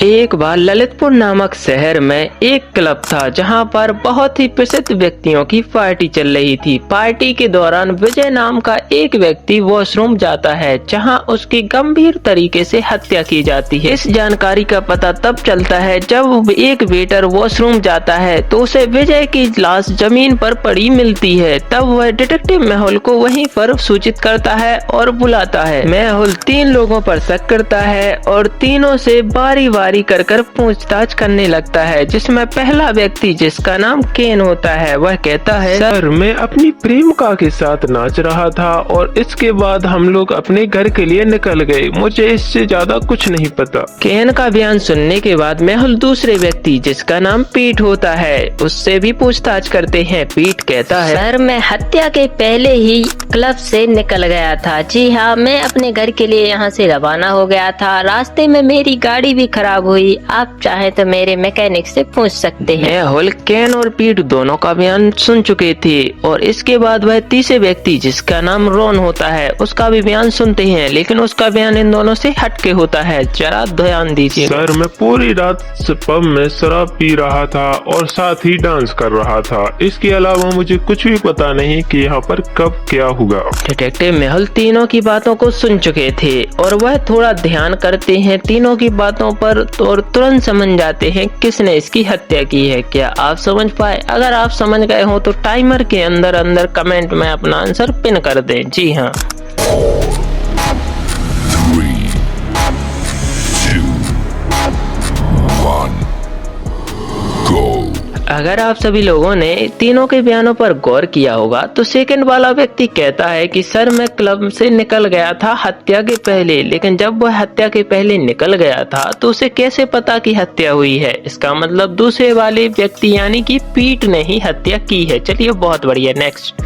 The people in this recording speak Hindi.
एक बार ललितपुर नामक शहर में एक क्लब था जहां पर बहुत ही प्रसिद्ध व्यक्तियों की पार्टी चल रही थी। पार्टी के दौरान विजय नाम का एक व्यक्ति वॉशरूम जाता है जहां उसकी गंभीर तरीके से हत्या की जाती है। इस जानकारी का पता तब चलता है जब एक वेटर वॉशरूम जाता है तो उसे विजय की लाश जमीन पर पड़ी मिलती है। तब वह डिटेक्टिव मेहुल को वहीं पर सूचित करता है और बुलाता है। मेहुल 3 लोगों पर शक करता है और तीनों से बारी बारी कर पूछताछ करने लगता है, जिसमें पहला व्यक्ति जिसका नाम केन होता है वह कहता है, सर मैं अपनी प्रेमिका के साथ नाच रहा था और इसके बाद हम लोग अपने घर के लिए निकल गए। मुझे इससे ज्यादा कुछ नहीं पता। केन का बयान सुनने के बाद मेहुल दूसरे व्यक्ति जिसका नाम पीट होता है उससे भी पूछताछ करते हैं। पीट कहता है, सर मैं हत्या के पहले ही क्लब से निकल गया था। जी हाँ, मैं अपने घर के लिए यहाँ से रवाना हो गया था। रास्ते में मेरी गाड़ी भी खराब हुई। आप चाहे तो मेरे मैकेनिक से पूछ सकते हैं। मेहुल केन और पीट दोनों का बयान सुन चुके थे और इसके बाद वह तीसरे व्यक्ति जिसका नाम रॉन होता है उसका भी बयान सुनते हैं, लेकिन उसका बयान इन दोनों से हटके होता है। जरा ध्यान दीजिए। सर मैं पूरी रात पब में शराब पी रहा था और साथ ही डांस कर रहा था। इसके अलावा मुझे कुछ भी पता नहीं कि यहाँ पर कब क्या हुआ। डिटेक्टिव मेहुल तीनों की बातों को सुन चुके थे और वह थोड़ा ध्यान करते हैं तीनों की बातों पर और तुरंत समझ जाते हैं किसने इसकी हत्या की है। क्या आप समझ पाए? अगर आप समझ गए हो तो टाइमर के अंदर कमेंट में अपना आंसर पिन कर दें। जी हाँ। 3, 2, 1, go। अगर आप सभी लोगों ने तीनों के बयानों पर गौर किया होगा तो सेकंड वाला व्यक्ति कहता है कि सर मैं क्लब से निकल गया था हत्या के पहले, लेकिन जब वह हत्या के पहले निकल गया था तो उसे कैसे पता कि हत्या हुई है? इसका मतलब दूसरे वाले व्यक्ति यानी कि पीट ने ही हत्या की है। चलिए बहुत बढ़िया, नेक्स्ट।